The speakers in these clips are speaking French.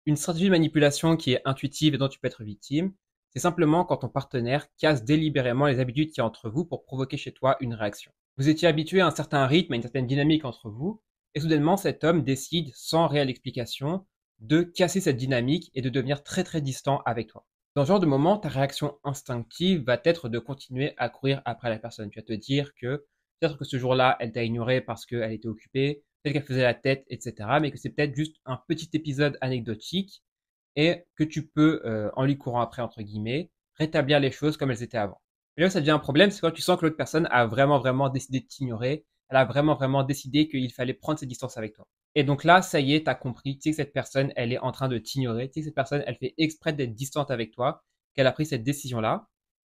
Une stratégie de manipulation qui est intuitive et dont tu peux être victime, c'est simplement quand ton partenaire casse délibérément les habitudes qu'il y a entre vous pour provoquer chez toi une réaction. Vous étiez habitué à un certain rythme, à une certaine dynamique entre vous, et soudainement cet homme décide, sans réelle explication, de casser cette dynamique et de devenir très très distant avec toi. Dans ce genre de moment, ta réaction instinctive va être de continuer à courir après la personne. Tu vas te dire que peut-être que ce jour-là, elle t'a ignoré parce qu'elle était occupée, peut-être qu'elle faisait la tête, etc. Mais que c'est peut-être juste un petit épisode anecdotique et que tu peux, en lui courant après, entre guillemets, rétablir les choses comme elles étaient avant. Et là où ça devient un problème, c'est quand tu sens que l'autre personne a vraiment, vraiment décidé de t'ignorer, elle a vraiment, vraiment décidé qu'il fallait prendre ses distances avec toi. Et donc là, ça y est, t'as compris, tu sais que cette personne, elle est en train de t'ignorer, tu sais que cette personne, elle fait exprès d'être distante avec toi, qu'elle a pris cette décision-là.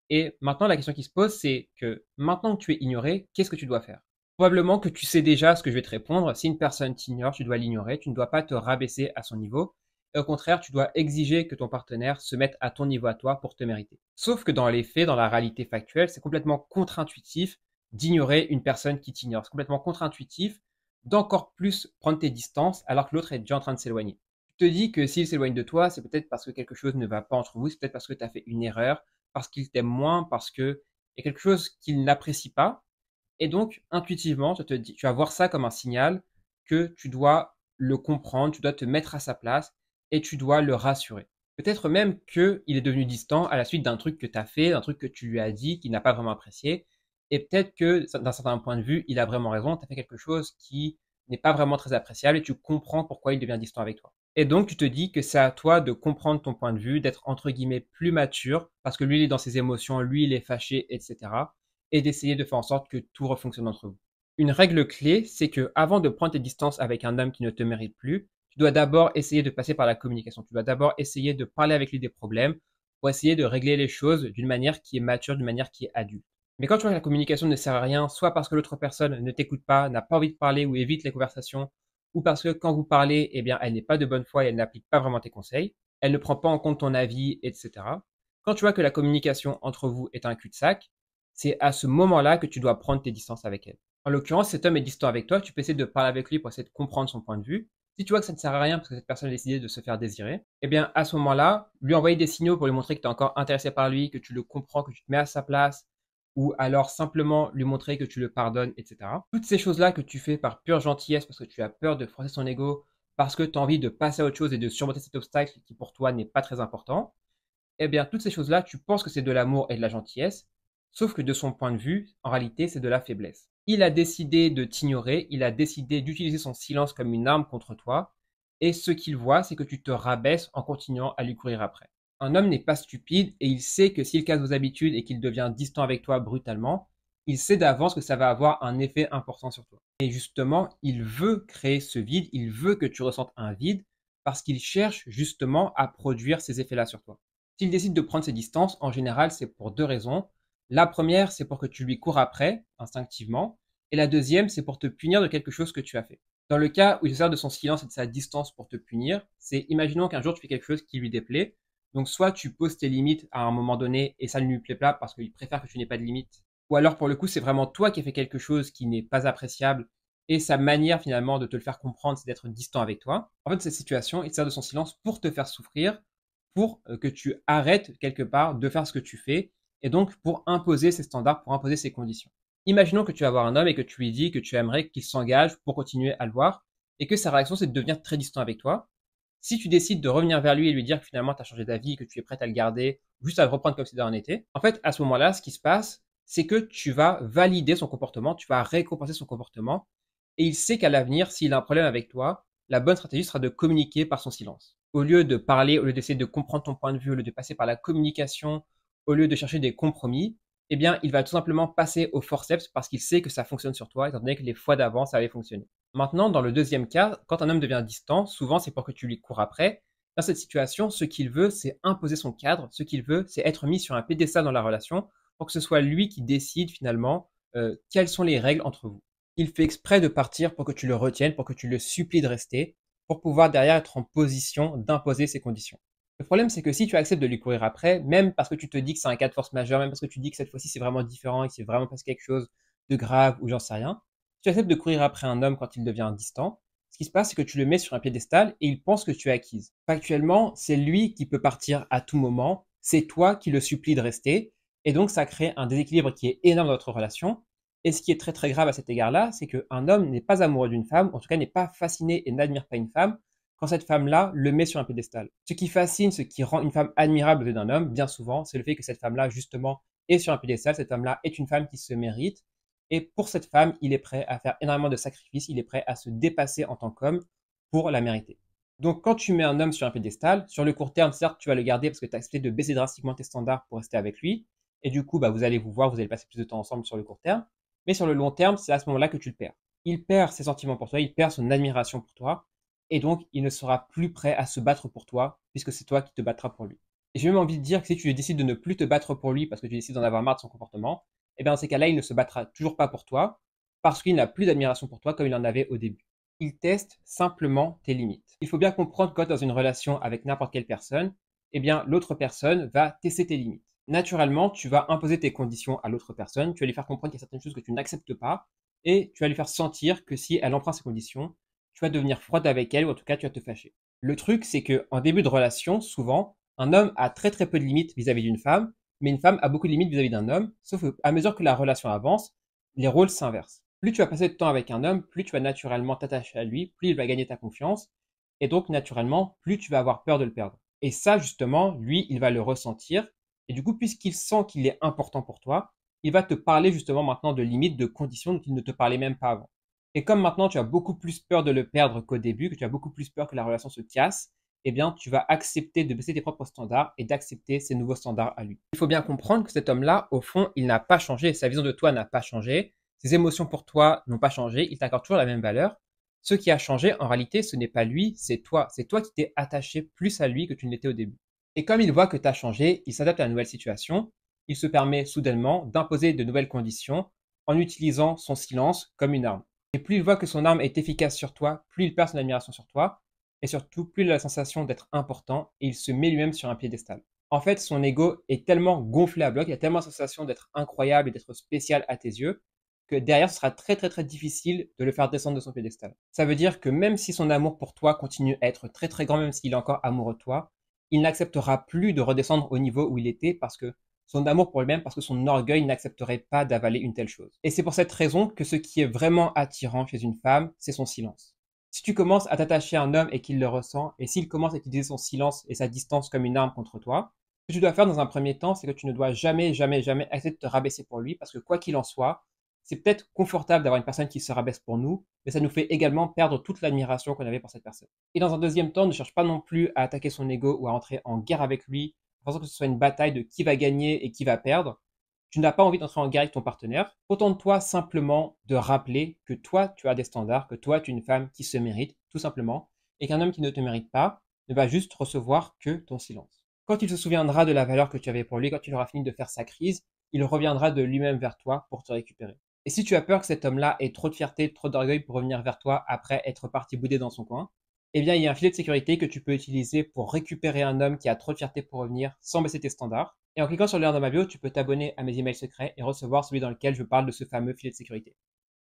Et maintenant, la question qui se pose, c'est que maintenant que tu es ignoré, qu'est-ce que tu dois faire? Probablement que tu sais déjà ce que je vais te répondre. Si une personne t'ignore, tu dois l'ignorer. Tu ne dois pas te rabaisser à son niveau. Et au contraire, tu dois exiger que ton partenaire se mette à ton niveau à toi pour te mériter. Sauf que dans les faits, dans la réalité factuelle, c'est complètement contre-intuitif d'ignorer une personne qui t'ignore. C'est complètement contre-intuitif d'encore plus prendre tes distances alors que l'autre est déjà en train de s'éloigner. Tu te dis que s'il s'éloigne de toi, c'est peut-être parce que quelque chose ne va pas entre vous, c'est peut-être parce que tu as fait une erreur, parce qu'il t'aime moins, parce qu'il y a quelque chose qu'il n'apprécie pas. Et donc, intuitivement, tu vas voir ça comme un signal que tu dois le comprendre, tu dois te mettre à sa place et tu dois le rassurer. Peut-être même qu'il est devenu distant à la suite d'un truc que tu as fait, d'un truc que tu lui as dit qu'il n'a pas vraiment apprécié. Et peut-être que d'un certain point de vue, il a vraiment raison, tu as fait quelque chose qui n'est pas vraiment très appréciable et tu comprends pourquoi il devient distant avec toi. Et donc, tu te dis que c'est à toi de comprendre ton point de vue, d'être entre guillemets plus mature, parce que lui, il est dans ses émotions, lui, il est fâché, etc. Et d'essayer de faire en sorte que tout refonctionne entre vous. Une règle clé, c'est que avant de prendre tes distances avec un homme qui ne te mérite plus, tu dois d'abord essayer de passer par la communication. Tu dois d'abord essayer de parler avec lui des problèmes pour essayer de régler les choses d'une manière qui est mature, d'une manière qui est adulte. Mais quand tu vois que la communication ne sert à rien, soit parce que l'autre personne ne t'écoute pas, n'a pas envie de parler ou évite les conversations, ou parce que quand vous parlez, eh bien, elle n'est pas de bonne foi et elle n'applique pas vraiment tes conseils, elle ne prend pas en compte ton avis, etc. Quand tu vois que la communication entre vous est un cul-de-sac, c'est à ce moment-là que tu dois prendre tes distances avec elle. En l'occurrence, cet homme est distant avec toi, tu peux essayer de parler avec lui pour essayer de comprendre son point de vue. Si tu vois que ça ne sert à rien parce que cette personne a décidé de se faire désirer, eh bien, à ce moment-là, lui envoyer des signaux pour lui montrer que tu es encore intéressé par lui, que tu le comprends, que tu te mets à sa place, ou alors simplement lui montrer que tu le pardonnes, etc. Toutes ces choses-là que tu fais par pure gentillesse parce que tu as peur de froisser son ego, parce que tu as envie de passer à autre chose et de surmonter cet obstacle qui pour toi n'est pas très important, eh bien, toutes ces choses-là, tu penses que c'est de l'amour et de la gentillesse, sauf que de son point de vue, en réalité, c'est de la faiblesse. Il a décidé de t'ignorer, il a décidé d'utiliser son silence comme une arme contre toi, et ce qu'il voit, c'est que tu te rabaisses en continuant à lui courir après. Un homme n'est pas stupide et il sait que s'il casse vos habitudes et qu'il devient distant avec toi brutalement, il sait d'avance que ça va avoir un effet important sur toi. Et justement, il veut créer ce vide, il veut que tu ressentes un vide parce qu'il cherche justement à produire ces effets-là sur toi. S'il décide de prendre ses distances, en général, c'est pour deux raisons. La première, c'est pour que tu lui cours après, instinctivement. Et la deuxième, c'est pour te punir de quelque chose que tu as fait. Dans le cas où il se sert de son silence et de sa distance pour te punir, c'est imaginons qu'un jour tu fais quelque chose qui lui déplaît. Donc soit tu poses tes limites à un moment donné et ça ne lui plaît pas parce qu'il préfère que tu n'aies pas de limites. Ou alors pour le coup, c'est vraiment toi qui as fait quelque chose qui n'est pas appréciable et sa manière finalement de te le faire comprendre, c'est d'être distant avec toi. En fait, cette situation, il se sert de son silence pour te faire souffrir, pour que tu arrêtes quelque part de faire ce que tu fais et donc pour imposer ces standards, pour imposer ces conditions. Imaginons que tu vas voir un homme et que tu lui dis que tu aimerais qu'il s'engage pour continuer à le voir et que sa réaction c'est de devenir très distant avec toi. Si tu décides de revenir vers lui et lui dire que finalement tu as changé d'avis, que tu es prête à le garder, juste à le reprendre comme si de rien n'était, en fait à ce moment-là, ce qui se passe, c'est que tu vas valider son comportement, tu vas récompenser son comportement et il sait qu'à l'avenir, s'il a un problème avec toi, la bonne stratégie sera de communiquer par son silence. Au lieu de parler, au lieu d'essayer de comprendre ton point de vue, au lieu de passer par la communication, au lieu de chercher des compromis, eh bien, il va tout simplement passer au forceps parce qu'il sait que ça fonctionne sur toi, étant donné que les fois d'avant, ça avait fonctionné. Maintenant, dans le deuxième cas, quand un homme devient distant, souvent c'est pour que tu lui cours après. Dans cette situation, ce qu'il veut, c'est imposer son cadre. Ce qu'il veut, c'est être mis sur un pédestal dans la relation pour que ce soit lui qui décide finalement quelles sont les règles entre vous. Il fait exprès de partir pour que tu le retiennes, pour que tu le supplies de rester, pour pouvoir derrière être en position d'imposer ses conditions. Le problème, c'est que si tu acceptes de lui courir après, même parce que tu te dis que c'est un cas de force majeure, même parce que tu dis que cette fois-ci c'est vraiment différent et que c'est vraiment passé quelque chose de grave ou j'en sais rien, si tu acceptes de courir après un homme quand il devient distant, Ce qui se passe, c'est que tu le mets sur un piédestal et il pense que tu es acquise. Factuellement, c'est lui qui peut partir à tout moment, c'est toi qui le supplie de rester, et donc ça crée un déséquilibre qui est énorme dans votre relation. Et ce qui est très très grave à cet égard-là, c'est qu'un homme n'est pas amoureux d'une femme, en tout cas n'est pas fasciné et n'admire pas une femme, quand cette femme-là le met sur un piédestal. Ce qui fascine, ce qui rend une femme admirable aux yeux d'un homme, bien souvent, c'est le fait que cette femme-là, justement, est sur un piédestal, cette femme-là est une femme qui se mérite, et pour cette femme, il est prêt à faire énormément de sacrifices, il est prêt à se dépasser en tant qu'homme pour la mériter. Donc quand tu mets un homme sur un piédestal, sur le court terme, certes, tu vas le garder parce que tu as accepté de baisser drastiquement tes standards pour rester avec lui, et du coup, bah, vous allez vous voir, vous allez passer plus de temps ensemble sur le court terme, mais sur le long terme, c'est à ce moment-là que tu le perds. Il perd ses sentiments pour toi, il perd son admiration pour toi, et donc il ne sera plus prêt à se battre pour toi, puisque c'est toi qui te battras pour lui. Et j'ai même envie de dire que si tu décides de ne plus te battre pour lui parce que tu décides d'en avoir marre de son comportement, et bien dans ces cas-là, il ne se battra toujours pas pour toi, parce qu'il n'a plus d'admiration pour toi comme il en avait au début. Il teste simplement tes limites. Il faut bien comprendre que quand tu es dans une relation avec n'importe quelle personne, eh bien l'autre personne va tester tes limites. Naturellement, tu vas imposer tes conditions à l'autre personne, tu vas lui faire comprendre qu'il y a certaines choses que tu n'acceptes pas, et tu vas lui faire sentir que si elle emprunte ces conditions, tu vas devenir froide avec elle, ou en tout cas tu vas te fâcher. Le truc, c'est qu'en début de relation, souvent, un homme a très très peu de limites vis-à-vis d'une femme, mais une femme a beaucoup de limites vis-à-vis d'un homme, sauf qu'à mesure que la relation avance, les rôles s'inversent. Plus tu vas passer de temps avec un homme, plus tu vas naturellement t'attacher à lui, plus il va gagner ta confiance, et donc naturellement, plus tu vas avoir peur de le perdre. Et ça, justement, lui, il va le ressentir, et du coup, puisqu'il sent qu'il est important pour toi, il va te parler justement maintenant de limites, de conditions dont il ne te parlait même pas avant. Et comme maintenant tu as beaucoup plus peur de le perdre qu'au début, que tu as beaucoup plus peur que la relation se casse, eh bien tu vas accepter de baisser tes propres standards et d'accepter ces nouveaux standards à lui. Il faut bien comprendre que cet homme-là, au fond, il n'a pas changé, sa vision de toi n'a pas changé, ses émotions pour toi n'ont pas changé, il t'accorde toujours la même valeur. Ce qui a changé, en réalité, ce n'est pas lui, c'est toi. C'est toi qui t'es attaché plus à lui que tu ne l'étais au début. Et comme il voit que tu as changé, il s'adapte à la nouvelle situation, il se permet soudainement d'imposer de nouvelles conditions en utilisant son silence comme une arme. Et plus il voit que son arme est efficace sur toi, plus il perd son admiration sur toi, et surtout plus il a la sensation d'être important, et il se met lui-même sur un piédestal. En fait, son ego est tellement gonflé à bloc, il a tellement la sensation d'être incroyable et d'être spécial à tes yeux, que derrière, ce sera très très très difficile de le faire descendre de son piédestal. Ça veut dire que même si son amour pour toi continue à être très très grand, même s'il est encore amoureux de toi, il n'acceptera plus de redescendre au niveau où il était parce que son amour pour lui-même, parce que son orgueil n'accepterait pas d'avaler une telle chose. Et c'est pour cette raison que ce qui est vraiment attirant chez une femme, c'est son silence. Si tu commences à t'attacher à un homme et qu'il le ressent, et s'il commence à utiliser son silence et sa distance comme une arme contre toi, ce que tu dois faire dans un premier temps, c'est que tu ne dois jamais, jamais, jamais accepter de te rabaisser pour lui, parce que quoi qu'il en soit, c'est peut-être confortable d'avoir une personne qui se rabaisse pour nous, mais ça nous fait également perdre toute l'admiration qu'on avait pour cette personne. Et dans un deuxième temps, ne cherche pas non plus à attaquer son ego ou à entrer en guerre avec lui, en pensant que ce soit une bataille de qui va gagner et qui va perdre. Tu n'as pas envie d'entrer en guerre avec ton partenaire. Contente-toi simplement de rappeler que toi, tu as des standards, que toi, tu es une femme qui se mérite, tout simplement, et qu'un homme qui ne te mérite pas ne va juste recevoir que ton silence. Quand il se souviendra de la valeur que tu avais pour lui, quand il aura fini de faire sa crise, il reviendra de lui-même vers toi pour te récupérer. Et si tu as peur que cet homme-là ait trop de fierté, trop d'orgueil pour revenir vers toi après être parti bouder dans son coin, eh bien, il y a un filet de sécurité que tu peux utiliser pour récupérer un homme qui a trop de fierté pour revenir sans baisser tes standards. Et en cliquant sur le lien dans ma bio, tu peux t'abonner à mes emails secrets et recevoir celui dans lequel je parle de ce fameux filet de sécurité.